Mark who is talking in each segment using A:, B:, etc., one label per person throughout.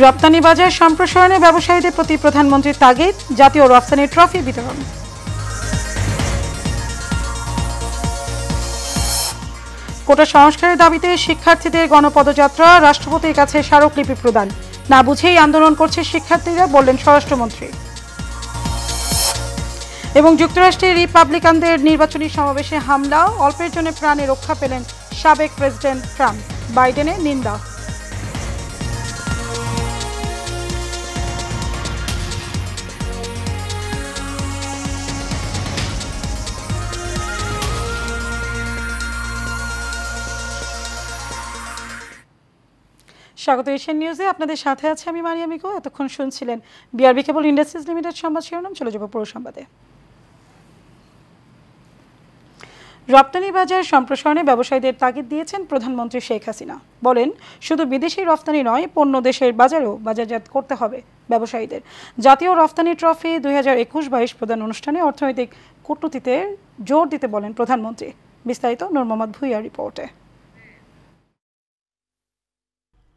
A: রপ্তানি বাজার সম্প্রসারণে ব্যবসায়ীদের প্রতি প্রধানমন্ত্রীর তাগিদ, জাতীয় রপ্তানি ট্রফি বিতরণ। কোটা সংস্কারের দাবিতে শিক্ষার্থীদের গণপদযাত্রা, রাষ্ট্রপতির কাছে স্মারকলিপি প্রদান। না বুঝেই আন্দোলন করছে শিক্ষার্থীরা, বললেন স্বরাষ্ট্রমন্ত্রী। এবং যুক্তরাষ্ট্রে রিপাবলিকানদের নির্বাচনী সমাবেশে হামলা, অল্পের জন্য প্রাণে রক্ষা পেলেন সাবেক প্রেসিডেন্ট ট্রাম্প, বাইডেনের নিন্দা। স্বাগত এশিয়ান নিউজে, আপনাদের সাথে আছে আমি মারিয়া মিকো। এতক্ষণ শুনছিলেন বিআরবি কেবল ইন্ডাস্ট্রিজ লিমিটেড সংবাদ শিরোনাম। চলে যাব পুরো সংবাদে। রপ্তানি বাজার সম্প্রসারণে ব্যবসায়ীদের তাগিদ দিয়েছেন প্রধানমন্ত্রী শেখ হাসিনা। বলেন, শুধু বিদেশি রপ্তানি নয়, পণ্য দেশের বাজারেও বাজারজাত করতে হবে ব্যবসায়ীদের। জাতীয় রপ্তানি ট্রফি 2021-22 প্রদান অনুষ্ঠানে অর্থনৈতিক কূটনীতিতে জোর দিতে বলেন প্রধানমন্ত্রী। বিস্তারিত নূর মোহাম্মদ ভুইয়ার রিপোর্টে।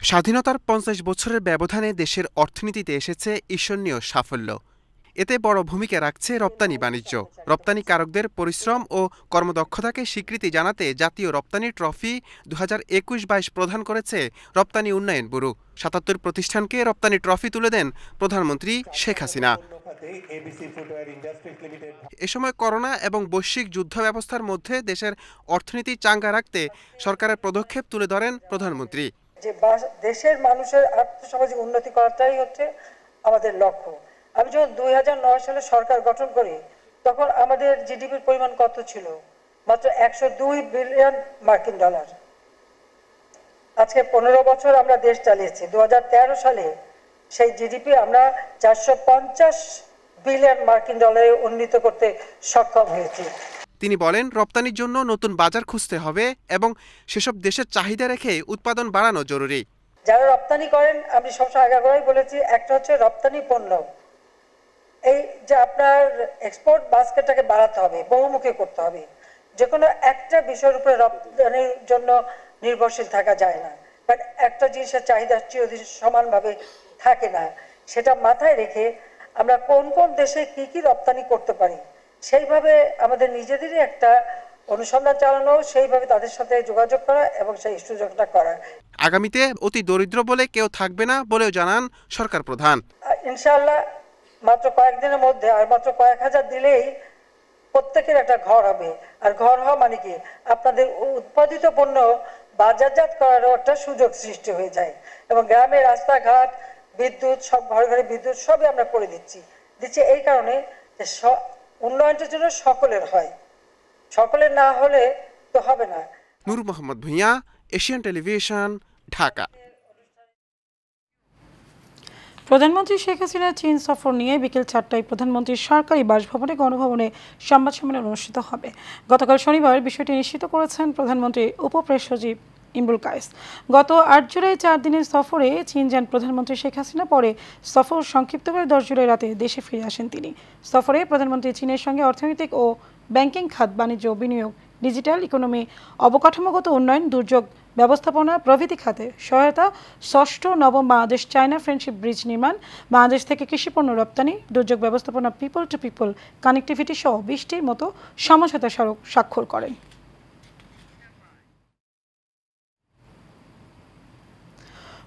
B: স্বাধীনতার 50 বছরের ব্যবধানে দেশের অর্থনীতিতে এসেছে ঈর্ষণীয় সাফল্য। এতে বড় ভূমিকা রাখছে রপ্তানি বাণিজ্য। রপ্তানিকারকদের পরিশ্রম ও কর্মদক্ষতাকে স্বীকৃতি জানাতে জাতীয় রপ্তানি ট্রফি 2021-22 প্রদান করেছে রপ্তানি উন্নয়ন ব্যুরো। 77 প্রতিষ্ঠানকে রপ্তানি ট্রফি তুলে দেন প্রধানমন্ত্রী শেখ হাসিনা। এ সময় করোনা এবং বৈশ্বিক যুদ্ধ ব্যবস্থার মধ্যে দেশের অর্থনীতি চাঙ্গা রাখতে সরকারের পদক্ষেপ তুলে ধরেন প্রধানমন্ত্রী।
C: যে দেশের মানুষের আর্থসামাজিক উন্নতি করাটাই হচ্ছে আমাদের লক্ষ্য। আমি যখন 2009 সালে সরকার গঠন করি, তখন আমাদের জিডিপির পরিমাণ কত ছিল? মাত্র 102 বিলিয়ন মার্কিন ডলার। আজকে 15 বছর আমরা দেশ চালিয়েছি। 2013 সালে সেই জিডিপি আমরা 450 বিলিয়ন মার্কিন ডলারে উন্নীত করতে সক্ষম হয়েছি।
B: তিনি বলেন, রপ্তানির জন্য নতুন বাজার খুঁজতে হবে এবং সেসব দেশের চাহিদা রেখে উৎপাদন বাড়ানো জরুরি।
C: যারা রপ্তানি করেন, আমি সবসময় আগে বলেছি, একটা হচ্ছে রপ্তানি পণ্য। এই যে আপনার এক্সপোর্ট বাস্কেটটাকে বাড়াতে হবে, বহুমুখী করতে হবে। যে কোনো একটা বিষয়ের উপরে রপ্তানির জন্য নির্ভরশীল থাকা যায় না, কারণ একটা জিনিসের চাহিদা চিরদিন সমানভাবে থাকে না। সেটা মাথায় রেখে আমরা কোন কোন দেশে কি কি রপ্তানি করতে পারি, সেইভাবে আমাদের নিজেদেরই একটা অনুসন্ধান চালানো, সেইভাবে তাদের সাথে যোগাযোগ করা এবং সেই সুযোগটা করা।
B: আগামীতে অতি দরিদ্র বলে কেউ থাকবে না বলেও জানান সরকার প্রধান।
C: ইনশাআল্লাহ মাত্র কয়েকদিনের মধ্যে আর মাত্র কয়েক হাজার দিলেই প্রত্যেকের একটা ঘর হবে। আর ঘর হওয়া মানে কি, আপনাদের উৎপাদিত পণ্য বাজারজাত করারও একটা সুযোগ সৃষ্টি হয়ে যায়। এবং গ্রামে রাস্তাঘাট, বিদ্যুৎ, সব ঘরে ঘরে বিদ্যুৎ সবই আমরা করে দিচ্ছি এই কারণে যে উন্নয়নটার জন্য সকলের হয়, সকলের না হলে তো হবে না।
B: নূর মোহাম্মদ ভুইয়া, এশিয়ান টেলিভিশন, ঢাকা।
A: প্রধানমন্ত্রী শেখ হাসিনার চীন সফর নিয়ে বিকেল 4টায় প্রধানমন্ত্রীর সরকারি বাসভবনে গণভবনে সংবাদ সম্মেলন অনুষ্ঠিত হবে। গতকাল শনিবার বিষয়টি নিশ্চিত করেছেন প্রধানমন্ত্রীর উপপ্রেস সচিব ইমরুল কায়েস। গত 8 জুলাই 4 দিনের সফরে চীন যান প্রধানমন্ত্রী শেখ হাসিনা। পরে সফর সংক্ষিপ্ত করে 10 জুলাই রাতে দেশে ফিরে আসেন তিনি। সফরে প্রধানমন্ত্রী চীনের সঙ্গে অর্থনৈতিক ও ব্যাংকিং খাত, বাণিজ্য, বিনিয়োগ, ডিজিটাল ইকোনমি, অবকাঠামোগত উন্নয়ন, দুর্যোগ ব্যবস্থাপনা প্রভৃতি খাতে সহায়তা, ষষ্ঠ নবম বাংলাদেশ চায়না ফ্রেন্ডশিপ ব্রিজ নির্মাণ, বাংলাদেশ থেকে কৃষিপণ্য রপ্তানি, দুর্যোগ ব্যবস্থাপনা, পিপল টু পিপল কানেক্টিভিটি সহ 20টির মতো সমঝোতা স্মারক স্বাক্ষর করেন।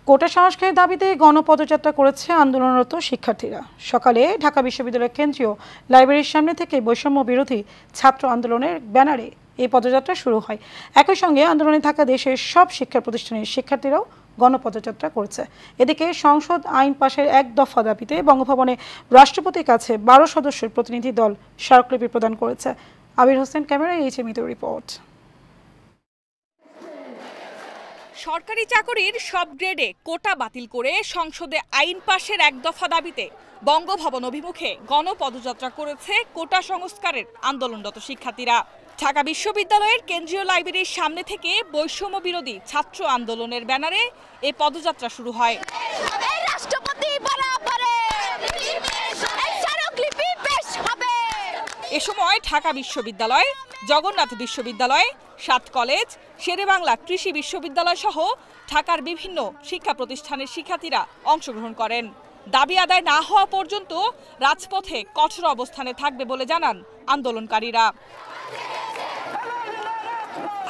A: কোটা সংস্কারের দাবিতে গণপদযাত্রা করেছে আন্দোলনরত শিক্ষার্থীরা। সকালে ঢাকা বিশ্ববিদ্যালয়ের কেন্দ্রীয় লাইব্রেরির সামনে থেকে বৈষম্য বিরোধী ছাত্র আন্দোলনের ব্যানারে এই পদযাত্রা শুরু হয়। একই সঙ্গে আন্দোলনে থাকা দেশের সব শিক্ষা প্রতিষ্ঠানের শিক্ষার্থীরাও গণপদযাত্রা করেছে। এদিকে সংসদ আইন পাশের 1 দফা দাবিতে বঙ্গভবনে রাষ্ট্রপতির কাছে 12 সদস্যের প্রতিনিধি দল স্মারকলিপি প্রদান করেছে। আবির হোসেন, ক্যামেরায় এইচএমইতে রিপোর্ট।
D: সরকারি চাকরির সব গ্রেডে কোটা বাতিল করে সংসদে আইন পাশের 1 দফা দাবিতে বঙ্গভবন অভিমুখে গণপদযাত্রা করেছে কোটা সংস্কারের আন্দোলনরত শিক্ষার্থীরা। ঢাকা বিশ্ববিদ্যালয়ের কেন্দ্রীয় লাইব্রেরির সামনে থেকে বৈষম্য বিরোধী ছাত্র আন্দোলনের ব্যানারে এই পদযাত্রা শুরু হয়। এ সময় ঢাকা বিশ্ববিদ্যালয়, জগন্নাথ বিশ্ববিদ্যালয়, 7 কলেজ, শেরেবাংলা কৃষি বিশ্ববিদ্যালয় সহ ঢাকার বিভিন্ন শিক্ষা প্রতিষ্ঠানের শিক্ষার্থীরা অংশগ্রহণ করেন। দাবি আদায় না হওয়া পর্যন্ত রাজপথে কঠোর অবস্থানে থাকবে বলে জানান আন্দোলনকারীরা।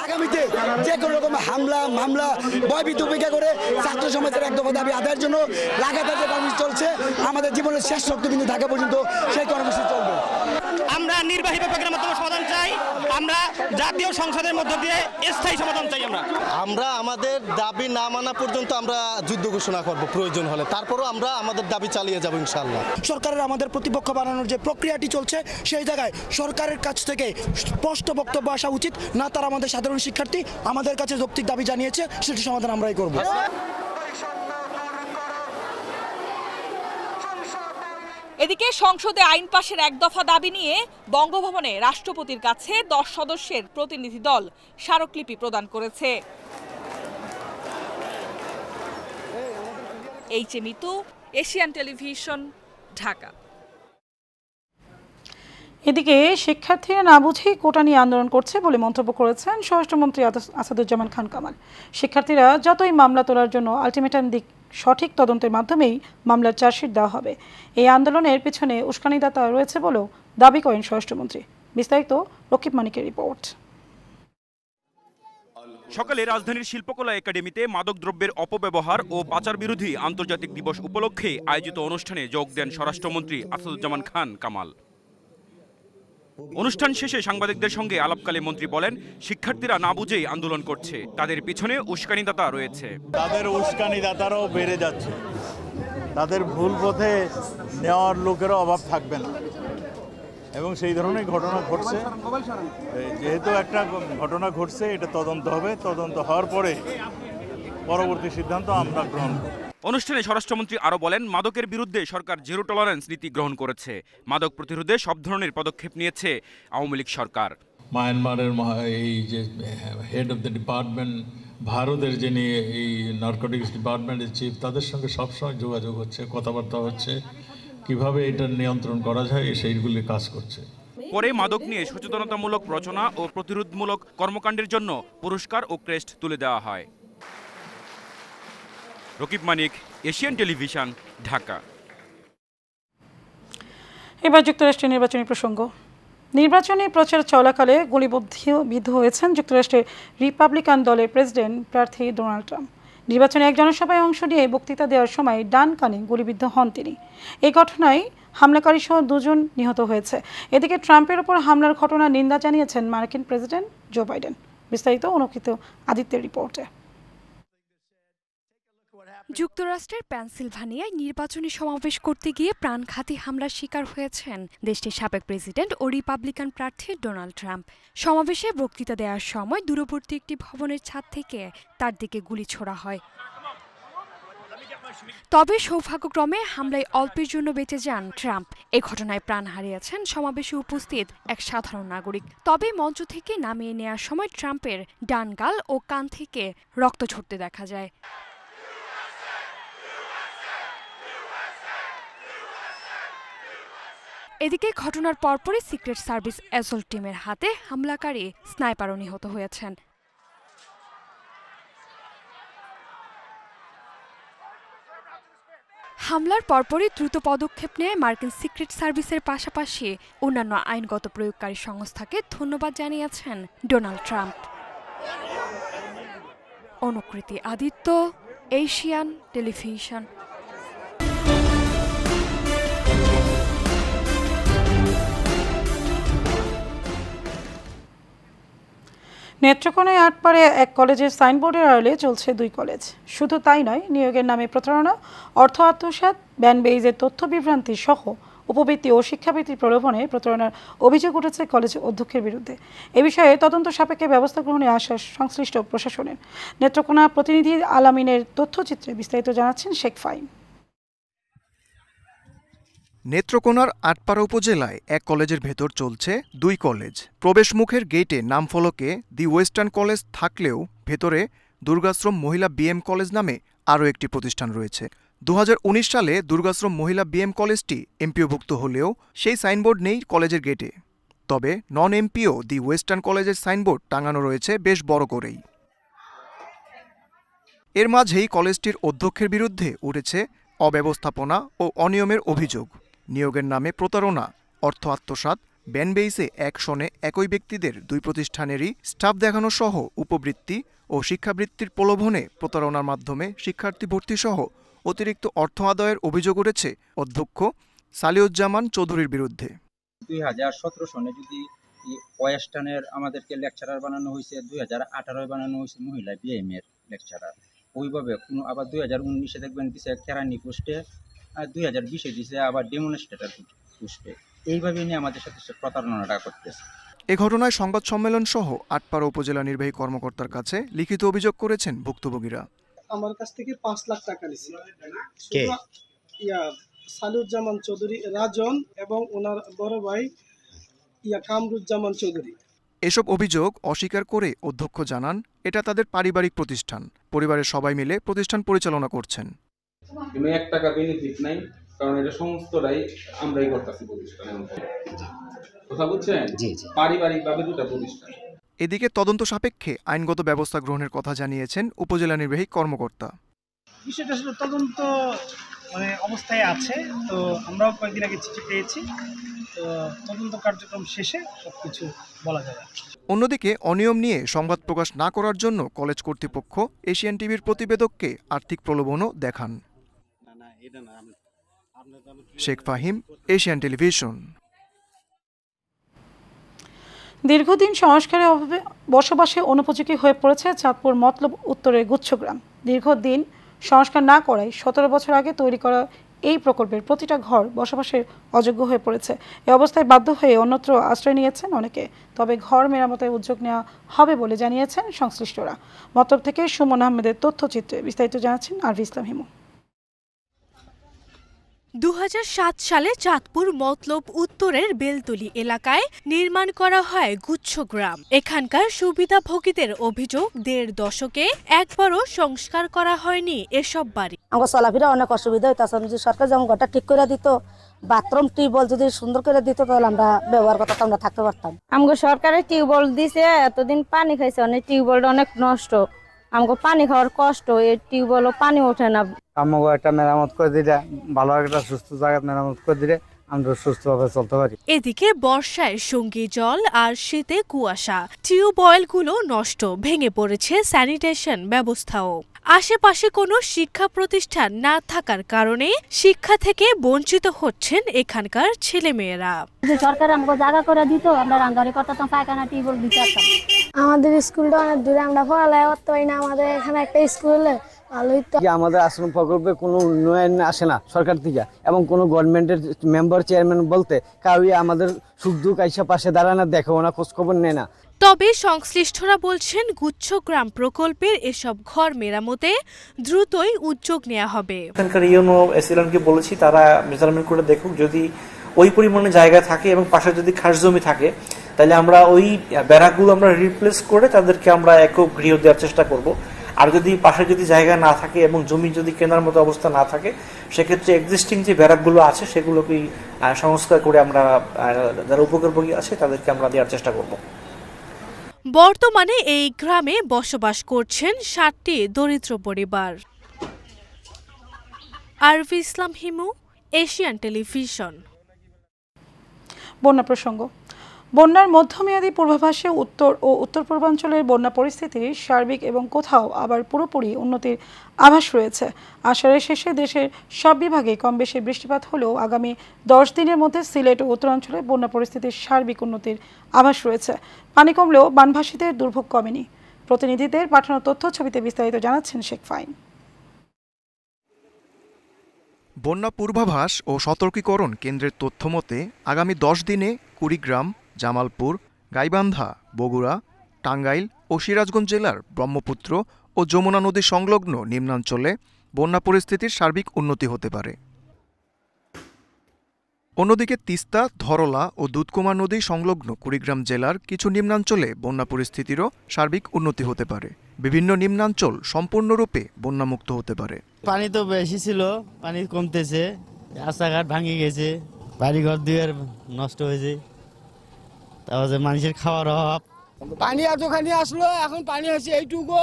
E: আগামীতে যে কোনো রকম হামলা মামলা ভয়ভীতি উপেক্ষা করে ছাত্র সমাজের এক দফা দাবি আদায়ের জন্য লাগাতার যে কর্মসূচি চলছে, আমাদের জীবনের শেষ রক্তবিন্দু থাকা পর্যন্ত সেই কর্মসূচি চলবে।
F: আমরা নির্বাহী বিভাগের মাধ্যমে সমাধান চাই, আমরা জাতীয় সংসদের মধ্য দিয়ে স্থায়ী সমাধান চাই।
G: আমরা আমাদের দাবি না মানা পর্যন্ত আমরা যুদ্ধ ঘোষণা করব প্রয়োজন হলে, তারপরও আমরা আমাদের দাবি চালিয়ে যাব ইনশাআল্লাহ।
E: সরকারের আমাদের প্রতিপক্ষ বানানোর যে প্রক্রিয়াটি চলছে, সেই জায়গায় সরকারের কাছ থেকে স্পষ্ট বক্তব্য আসা উচিত না। তারা আমাদের সাধারণ শিক্ষার্থী আমাদের কাছে যৌক্তিক দাবি জানিয়েছে, সেটি সমাধান আমরাই করব।
D: এদিকে সংসদে আইন পাশের এক দফা দাবি নিয়ে বঙ্গভবনে রাষ্ট্রপতির কাছে 10 সদস্যের প্রতিনিধি দল স্মারকলিপি প্রদান করেছে। এইচএ মিতু, এশিয়ান টেলিভিশন, ঢাকা।
A: এদিকে শিক্ষার্থীরা না বুঝেই কোটা নিয়ে আন্দোলন করছে বলে মন্তব্য করেছেন স্বরাষ্ট্রমন্ত্রী আসাদুজ্জামান খান কামাল। শিক্ষার্থীরা যতই মামলা তোলার জন্য আলটিমেটাম দিক, সঠিক তদন্তের মাধ্যমেই মামলার চার্জশিট দেওয়া হবে। এই আন্দোলনের পিছনে উস্কানিদাতা রয়েছে বলেও দাবি করেন স্বরাষ্ট্রমন্ত্রী। বিস্তারিত রকিব মানিকের রিপোর্ট।
H: সকালে রাজধানীর শিল্পকলা একাডেমিতে মাদকদ্রব্যের অপব্যবহার ও পাচার বিরোধী আন্তর্জাতিক দিবস উপলক্ষে আয়োজিত অনুষ্ঠানে যোগ দেন স্বরাষ্ট্রমন্ত্রী আসাদুজ্জামান খান কামাল। অনুষ্ঠান শেষে সাংবাদিকদের সঙ্গে আলাপকালে মন্ত্রী বলেন, শিক্ষার্থীরা না বুঝেই আন্দোলন করছে, তাদের পিছনে উস্কানিদাতা রয়েছে।
I: তাদের উস্কানিদাতারাও বেড়ে যাচ্ছে, তাদের ভুল পথে নেওয়ার লোকেরও অভাব থাকবে না এবং সেই ধরনের ঘটনা ঘটছে। যেহেতু একটা ঘটনা ঘটছে, এটা তদন্ত হবে, তদন্ত হওয়ার পরে পরবর্তী সিদ্ধান্ত আমরা গ্রহণ করব।
H: অনুষ্ঠানে স্বরাষ্ট্রমন্ত্রী আরও বলেন, মাদকের বিরুদ্ধে সরকার জিরো টলারেন্স নীতি গ্রহণ করেছে। মাদক প্রতিরোধে সব ধরনের পদক্ষেপ নিয়েছে আওয়ামী লীগ সরকার।
I: মায়ানমারের এই যে হেড অফ দ্য ডিপার্টমেন্ট, ভারতের যিনি এই নার্কোটিক্স ডিপার্টমেন্টের চিফ, তাদের সঙ্গে সবসময় যোগাযোগ হচ্ছে, কথাবার্তা হচ্ছে, কিভাবে এটা নিয়ন্ত্রণ করা যায় সেইগুলি কাজ করছে।
H: পরে মাদক নিয়ে সচেতনতামূলক রচনা ও প্রতিরোধমূলক কর্মকাণ্ডের জন্য পুরস্কার ও ক্রেস্ট তুলে দেওয়া হয়। রকিব মানিক, এশিয়ান টেলিভিশন, ঢাকা।
A: এবার যুক্তরাষ্ট্রের নির্বাচনী প্রসঙ্গ। নির্বাচনী প্রচার চলাকালে গুলিবিদ্ধ হয়েছেন যুক্তরাষ্ট্রের রিপাবলিকান দলের প্রেসিডেন্ট প্রার্থী ডোনাল্ড ট্রাম্প। নির্বাচনে এক জনসভায় অংশ নিয়ে বক্তৃতা দেওয়ার সময় ডান কানে গুলিবিদ্ধ হন তিনি। এই ঘটনায় হামলাকারী সহ 2 জন নিহত হয়েছে। এদিকে ট্রাম্পের উপর হামলার ঘটনা নিন্দা জানিয়েছেন মার্কিন প্রেসিডেন্ট জো বাইডেন। বিস্তারিত অনুকৃত আদিত্যের রিপোর্টে।
J: যুক্তরাষ্ট্রের পেনসিলভানিয়ায় নির্বাচনী সমাবেশ করতে গিয়ে প্রাণঘাতী হামলার শিকার হয়েছেন দেশটির সাবেক প্রেসিডেন্ট ও রিপাবলিকান প্রার্থী ডোনাল্ড ট্রাম্প। সমাবেশে বক্তৃতা দেওয়ার সময় দূরবর্তী একটি ভবনের ছাদ থেকে তার দিকে গুলি ছোড়া হয়। তবে সৌভাগ্যক্রমে হামলায় অল্পের জন্য বেঁচে যান ট্রাম্প। এই ঘটনায় প্রাণ হারিয়েছেন সমাবেশে উপস্থিত এক সাধারণ নাগরিক। তবে মঞ্চ থেকে নামিয়ে নেওয়ার সময় ট্রাম্পের ডান গাল ও কান থেকে রক্ত ঝরতে দেখা যায়। এদিকে ঘটনার পরপরই সিক্রেট সার্ভিস অ্যাসল্ট টিমের হাতে হামলাকারী স্নাইপারও নিহত হয়েছেন। হামলার পরপরই দ্রুত পদক্ষেপ নেয় মার্কিন সিক্রেট সার্ভিসের পাশাপাশি অন্যান্য আইনগত প্রয়োগকারী সংস্থাকে ধন্যবাদ জানিয়েছেন Donald Trump. অনুকৃতি Aditya, Asian television.
A: নেত্রকোনায় আটপাড়ে এক কলেজের সাইনবোর্ডের আড়ালে চলছে 2 কলেজ। শুধু তাই নয়, নিয়োগের নামে প্রতারণা, অর্থ আত্মসাৎ, ব্যানবেইজের তথ্য বিভ্রান্তি সহ উপবৃত্তি ও শিক্ষাবৃত্তির প্রলোভনে প্রতারণার অভিযোগ উঠেছে কলেজ অধ্যক্ষের বিরুদ্ধে। এ বিষয়ে তদন্ত সাপেক্ষে ব্যবস্থা গ্রহণের আশ্বাস সংশ্লিষ্ট প্রশাসনের। নেত্রকোনা প্রতিনিধি আলামিনের তথ্যচিত্রে বিস্তারিত জানাচ্ছেন শেখ ফাইম।
K: নেত্রকোনার আটপাড়া উপজেলায় এক কলেজের ভেতর চলছে 2 কলেজ। প্রবেশমুখের গেটে নাম ফলকে দি ওয়েস্টার্ন কলেজ থাকলেও ভেতরে দুর্গাশ্রম মহিলা বিএম কলেজ নামে আরও একটি প্রতিষ্ঠান রয়েছে। 2019 সালে দুর্গাশ্রম মহিলা বিএম কলেজটি এমপিওভুক্ত হলেও সেই সাইনবোর্ড নেই কলেজের গেটে। তবে নন এমপিও দি ওয়েস্টার্ন কলেজের সাইনবোর্ড টাঙানো রয়েছে বেশ বড় করেই। এর মাঝেই কলেজটির অধ্যক্ষের বিরুদ্ধে উঠেছে অব্যবস্থাপনা ও অনিয়মের অভিযোগ। নিয়োগের নামে প্রতারণা, অর্থ আত্মসাৎ, ব্যানবেইসে এক সনে একই ব্যক্তিদের দুই প্রতিষ্ঠানেরই স্টাফ দেখানো সহ উপবৃত্তি ও শিক্ষাবৃত্তির প্রলোভনে প্রতারণার মাধ্যমে শিক্ষার্থী ভর্তিসহ অতিরিক্ত অর্থ আদায়ের অভিযোগ উঠেছে অধ্যক্ষ সালিউজ্জামান চৌধুরীর বিরুদ্ধে।
L: 2017 সনে যদি ওয়েস্টার্নের আমাদেরকে লেকচারার বানানো হয়েছে, 2018 বানানো হয়েছে মহিলা বিএম এর লেকচারার, ওইভাবে কোনো আবার 2019-এ দেখবেন দিছে কেরানি পোস্টে, আর 2020-এ দিছে আবার ডেমনস্ট্রেটর পোস্টে। এইভাবে নিয়ে আমাদের সাথে প্রতারণাটা করতেছে।
K: এ ঘটনায় সংবাদ সম্মেলন সহ আটপাড়া উপজেলা নির্বাহী কর্মকর্তার কাছে লিখিত অভিযোগ করেছেন ভুক্তভোগীরা।
M: আমার কাছ থেকে 5 লাখ টাকা নিছে সালিউজ্জামান চৌধুরী রাজন এবং ওনার বড় ভাই কামরুজ্জামান চৌধুরী।
K: এসব অভিযোগ অস্বীকার করে অধ্যক্ষ জানান, এটা তাদের পারিবারিক প্রতিষ্ঠান, পরিবারের সবাই মিলে প্রতিষ্ঠান পরিচালনা করছেন।
N: কিন্তু 1 টাকা বেনিফিট নাই, কারণ এটা সমস্তটাই আমরাই করতেছি প্রতিষ্ঠানের মধ্যে। কথা বুঝছেন? পারিবারিকভাবে দুটো প্রতিষ্ঠান।
K: এদিকে তদন্ত সাপেক্ষে আইনগত ব্যবস্থা গ্রহণের কথা জানিয়েছেন উপজেলা নির্বাহী কর্মকর্তা।
F: বিষয়টা আসলে তদন্ত অবস্থায় আছে, তো আমরাও কয়েকদিন আগে চিঠি পেয়েছি, তো তদন্ত কার্যক্রম শেষে সবকিছু বলা যাবে।
K: অন্যদিকে অনিয়ম নিয়ে সংবাদ প্রকাশ না করার জন্য কলেজ কর্তৃপক্ষ এশিয়ান টিভির প্রতিবেদককে আর্থিক প্রলোভনও দেখান। Sheikh Fahim, Asian television.
A: দীর্ঘদিন সংস্কারের অভাবে বসবাসে অনুপযোগী হয়ে পড়েছে চাঁদপুর মতলব উত্তরের গুচ্ছগ্রাম। দীর্ঘদিন সংস্কার না করায় 17 বছর আগে তৈরি করা এই প্রকল্পের প্রতিটা ঘর বসবাসের অযোগ্য হয়ে পড়েছে। এই অবস্থায় বাধ্য হয়ে অন্যত্র আশ্রয় নিয়েছেন অনেকে। তবে ঘর মেরামতের উদ্যোগ নেওয়া হবে বলে জানিয়েছেন সংশ্লিষ্টরা। মতলব থেকে সুমন আহমেদের তথ্যচিত্রে বিস্তারিত জানাচ্ছেন আরভি ইসলাম হিমু।
J: 2007 সালে চাঁদপুর মতলব উত্তরের বেলতলি এলাকায় নির্মাণ করা হয় গুচ্ছগ্রাম। এখানকার সুবিধাভোগীদের অভিযোগ 1.5 দশকে একবারও সংস্কার করা হয়নি এসব বাড়ি।
O: আমার চলাফেরা অনেক অসুবিধা হইতাছে, যদি সরকার যেমন ঘরটা ঠিক করে দিত, বাথরুম টিউবওয়েল যদি সুন্দর করে দিত, তাহলে আমরা ব্যবহার করতে আমরা থাকতে পারতাম।
P: আমাকে সরকারের টিউবওয়েল দিছে, এতদিন পানি খাইছে, অনেক টিউবওয়েলটা অনেক নষ্ট, আমাকে পানি খাওয়ার কষ্ট, এই টিউবওয়েলও পানি ওঠে না।
Q: আমাকে একটা মেরামত করে দিলে, ভালো একটা সুস্থ জায়গা মেরামত করে দিলে আমরা সুস্থভাবে চলতে পারি।
J: এদিকে বর্ষায় সঙ্গী জল আর শীতে কুয়াশা, টিউবওয়েলগুলো নষ্ট, ভেঙে পড়েছে স্যানিটেশন ব্যবস্থাও। আশেপাশে কোনো শিক্ষা প্রতিষ্ঠান না থাকার কারণে শিক্ষা থেকে বঞ্চিত হচ্ছেন এখানকার ছেলেমেয়েরা।
O: সরকার আমাকে জায়গা করে দিত, আমরা রান্নাঘরে করতাম, পায়খানা টিউবওয়েল দিতে পারতাম।
P: আমাদের স্কুলটা অনেক দূরে, আমরা পড়ালেখা করতে পারি না। আমাদের এখানে একটা স্কুলে
Q: আমাদের আশ্রম প্রকল্পে কোনো উন্নয়ন আসে না সরকার থেকে, এবং কোনো গভর্নমেন্টের মেম্বার চেয়ারম্যান বলতে কাউই আমাদের সুখ দুঃখ আইসা পাশে দাঁড়ানো, দেখো না, খোঁজখবর নেয় না।
J: তবে সংশ্লিষ্টরা বলছেন গুচ্ছগ্রাম প্রকল্পের এসব ঘর মেরামতে দ্রুতই উদ্যোগ নেওয়া হবে।
R: এখানকার ইউনো এসিলনকে বলেছি তারা মেজারমেন্ট করে দেখুক, যদি ওই পরিমাণে জায়গা থাকে এবং পাশে যদি খাস জমি থাকে, তাহলে আমরা ওই ব্যারাকগুলো আমরা রিপ্লেস করে তাদেরকে আমরা একক গৃহ দেওয়ার চেষ্টা করব। আর যদি পাশে যদি জায়গা না থাকে এবং জমি যদি কেনার মতো অবস্থা না থাকে, সেক্ষেত্রে এক্সিস্টিং যে ব্যারাকগুলো আছে সেগুলোকেই সংস্কার করে আমরা যারা উপকারভোগী আছে তাদেরকে আমরা দেওয়ার চেষ্টা করব।
J: বর্তমানে এই গ্রামে বসবাস করছেন 60টি দরিদ্র পরিবার। আরভি ইসলাম হিমু, এশিয়ান টেলিভিশন।
A: বন্যা প্রসঙ্গ। বন্যার মধ্যমেয়াদী পূর্বাভাসে উত্তর ও উত্তর পূর্বাঞ্চলের বন্যা পরিস্থিতির সার্বিক এবং কোথাও আবার পুরোপুরি উন্নতির আভাস রয়েছে। আষাঢ়ের শেষে দেশের সব বিভাগে কম বেশি বৃষ্টিপাত হলেও আগামী 10 দিনের মধ্যে সিলেট ও উত্তরাঞ্চলে বন্যা পরিস্থিতির সার্বিক উন্নতির আভাস রয়েছে। পানি কমলেও বানভাসীদের দুর্ভোগ কমেনি। প্রতিনিধিদের পাঠানো তথ্য ছবিতে বিস্তারিত জানাচ্ছেন শেখ ফাহিম।
K: বন্যা পূর্বাভাস ও সতর্কীকরণ কেন্দ্রের তথ্যমতে আগামী 10 দিনে কুড়িগ্রাম, জামালপুর, গাইবান্ধা, বগুড়া, টাঙ্গাইল ও সিরাজগঞ্জ জেলার ব্রহ্মপুত্র ও যমুনা নদী সংলগ্ন নিম্নাঞ্চলে বন্যা পরিস্থিতির সার্বিক উন্নতি হতে পারে। অন্যদিকে তিস্তা, ধরলা ও দুধকুমার নদী সংলগ্ন কুড়িগ্রাম জেলার কিছু নিম্নাঞ্চলে বন্যা পরিস্থিতিরও সার্বিক উন্নতি হতে পারে। বিভিন্ন নিম্নাঞ্চল সম্পূর্ণরূপে বন্যামুক্ত হতে পারে।
S: পানি তো বেশি ছিল, পানি কমতেছে, রাস্তাঘাট ভাঙে গেছে, বাড়িঘর দুয়ার নষ্ট হয়েছে, তারপরে মানুষের খাওয়ার অভাব।
T: পানি এতখানি আসলো, এখন পানি হচ্ছে এইটুকু,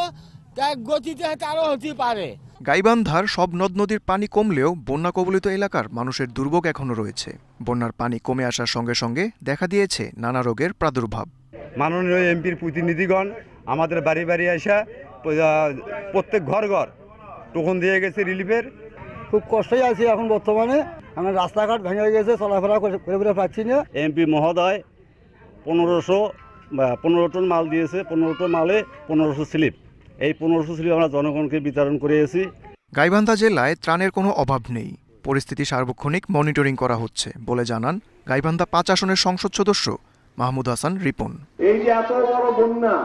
T: তাই গতিতে আরও হতে পারে।
K: গাইবান্ধার সব নদ নদীর পানি কমলেও বন্যা কবলিত এলাকার মানুষের দুর্ভোগ এখনো রয়েছে। বন্যার পানি কমে আসার সঙ্গে সঙ্গে দেখা দিয়েছে নানা রোগের প্রাদুর্ভাব।
U: মাননীয় এমপির প্রতিনিধিগণ আমাদের বাড়ি বাড়ি আসা প্রত্যেক ঘর ঘর টোকন দিয়ে গেছে রিলিফের।
E: খুব কষ্টই আছি এখন বর্তমানে, আমার রাস্তাঘাট ভেঙে গেছে, চলাফেরা করে পাচ্ছি না।
U: এমপি মহোদয় 15 টন মাল দিয়েছে, 15 টন মালে 1500 স্লিপ। এই 1500 স্লিপ আমরা জনগণকে বিতরণ করেছি।
K: গাইবান্ধা জেলায় ত্রাণের কোনো অভাব নেই, পরিস্থিতি সার্বক্ষণিক মনিটরিং করা হচ্ছে বলে জানান গাইবান্ধা 5 আসনের সংসদ সদস্য মাহমুদ হাসান রিপন।
V: এই যে এত বড় বন্যা,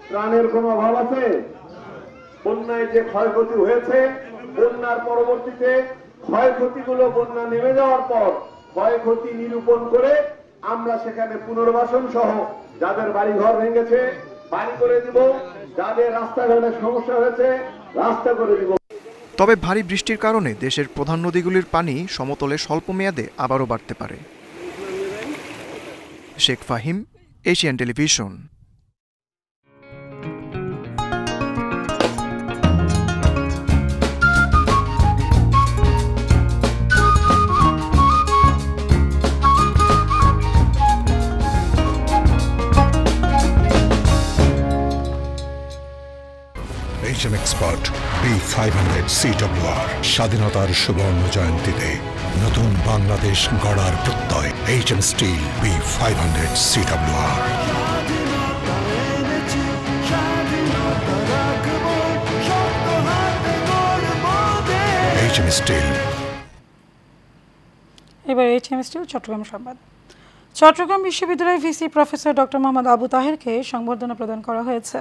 V: ত্রাণের কোনো অভাব আছে? বন্যায় যে ক্ষয়ক্ষতি হয়েছে, বন্যার পরবর্তীতে ক্ষয়ক্ষতিগুলো বন্যা নেমে যাওয়ার পর ক্ষয়ক্ষতি নিরূপণ করে আমরা সেখানে পুনর্বাসন সহ যাদের বাড়িঘর ভেঙেছে বাড়ি করে দিব, যাদের রাস্তাঘাটের সমস্যা হয়েছে রাস্তা করে দিব।
K: তবে ভারী বৃষ্টির কারণে দেশের প্রধান নদীগুলির পানি সমতলে স্বল্প মেয়াদে আবারও বাড়তে পারে। Sheikh Fahim, Asian television.
W: HM Expert B500 CWR স্বাধীনতার সুবর্ণ জয়ন্তীতে নতুন বাংলাদেশ গড়ার প্রত্যয়। HM Steel B500 CWR। HM Steel।
A: এবার HM Steel চট্টগ্রাম সংবাদ। চট্টগ্রাম বিশ্ববিদ্যালয়ের VC professor doctor Mohammad Abu তাহেরকে সংবর্ধনা প্রদান করা হয়েছে।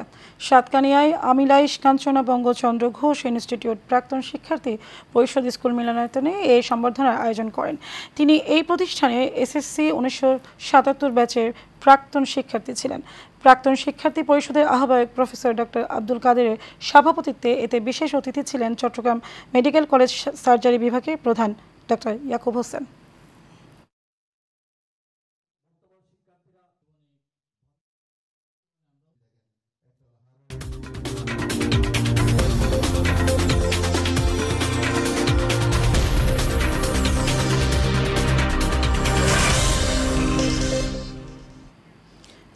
A: সাতকানিয়ায় আমিলাইশ কাঞ্চনা বঙ্গচন্দ্র ঘোষ ইনস্টিটিউট প্রাক্তন শিক্ষার্থী পরিষদ স্কুল মিলনায়তনে এই সংবর্ধনার আয়োজন করেন। তিনি এই প্রতিষ্ঠানে SSC 1977 ব্যাচের প্রাক্তন শিক্ষার্থী ছিলেন। প্রাক্তন শিক্ষার্থী পরিষদের আহ্বায়ক প্রফেসর ডক্টর আব্দুল কাদেরের সভাপতিত্বে এতে বিশেষ অতিথি ছিলেন চট্টগ্রাম মেডিকেল কলেজ সার্জারি বিভাগের প্রধান ডক্টর ইয়াকুব হোসেন।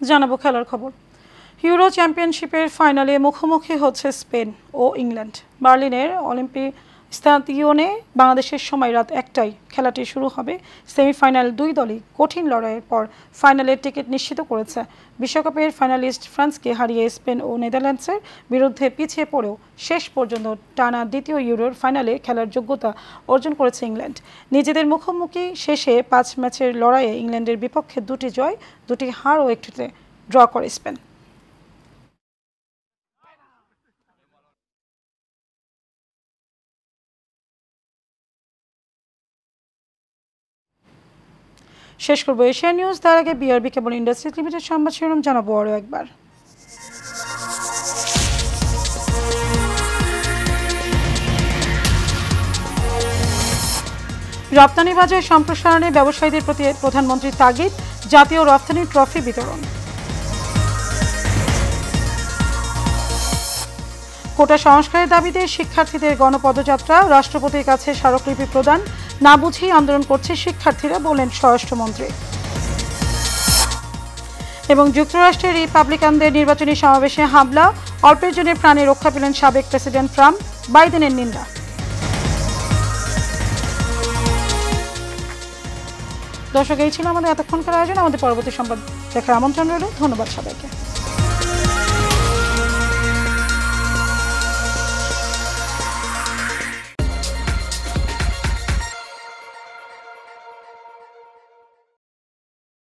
A: জানাবো খেলার খবর। ইউরো চ্যাম্পিয়নশিপের ফাইনালে মুখোমুখি হচ্ছে স্পেন ও ইংল্যান্ড। বার্লিনের অলিম্পিক স্তাদিওনে বাংলাদেশের সময় রাত 1টায় খেলাটি শুরু হবে। সেমিফাইনাল 2 দলই কঠিন লড়াইয়ের পর ফাইনালের টিকিট নিশ্চিত করেছে। বিশ্বকাপের ফাইনালিস্ট ফ্রান্সকে হারিয়ে স্পেন ও নেদারল্যান্ডসের বিরুদ্ধে পিছিয়ে পড়েও শেষ পর্যন্ত টানা দ্বিতীয় ইউরোর ফাইনালে খেলার যোগ্যতা অর্জন করেছে ইংল্যান্ড। নিজেদের মুখোমুখি শেষে 5 ম্যাচের লড়াইয়ে ইংল্যান্ডের বিপক্ষে 2টি জয়, 2টি হার ও 1টিতে ড্র করে স্পেন। শেষ করবো এশিয়া নিউজ। তার আগে বিআরবি কেবল ইন্ডাস্ট্রিজ লিমিটেড সংবাদ শিরোনাম জানাবো আরও একবার। রপ্তানি বাজার সম্প্রসারণে ব্যবসায়ীদের প্রতি প্রধানমন্ত্রীর তাগিদ, জাতীয় রপ্তানি ট্রফি বিতরণ। কোটা সংস্কারের দাবিতে শিক্ষার্থীদের গণপদযাত্রা, রাষ্ট্রপতির কাছে স্মারকলিপি প্রদান, না বুঝেই আন্দোলন করছে শিক্ষার্থীরা বললেন স্বরাষ্ট্রমন্ত্রী। এবং যুক্তরাষ্ট্রের রিপাবলিকানদের নির্বাচনী সমাবেশে হামলা, অল্পের জন্য প্রাণে রক্ষা পেলেন সাবেক প্রেসিডেন্ট ট্রাম্প, বাইডেনের নিন্দা। দর্শক, এই ছিল আমাদের এতক্ষণকার আয়োজন। আমাদের পরবর্তী সংবাদ দেখার আমন্ত্রণ রইল। ধন্যবাদ সবাইকে।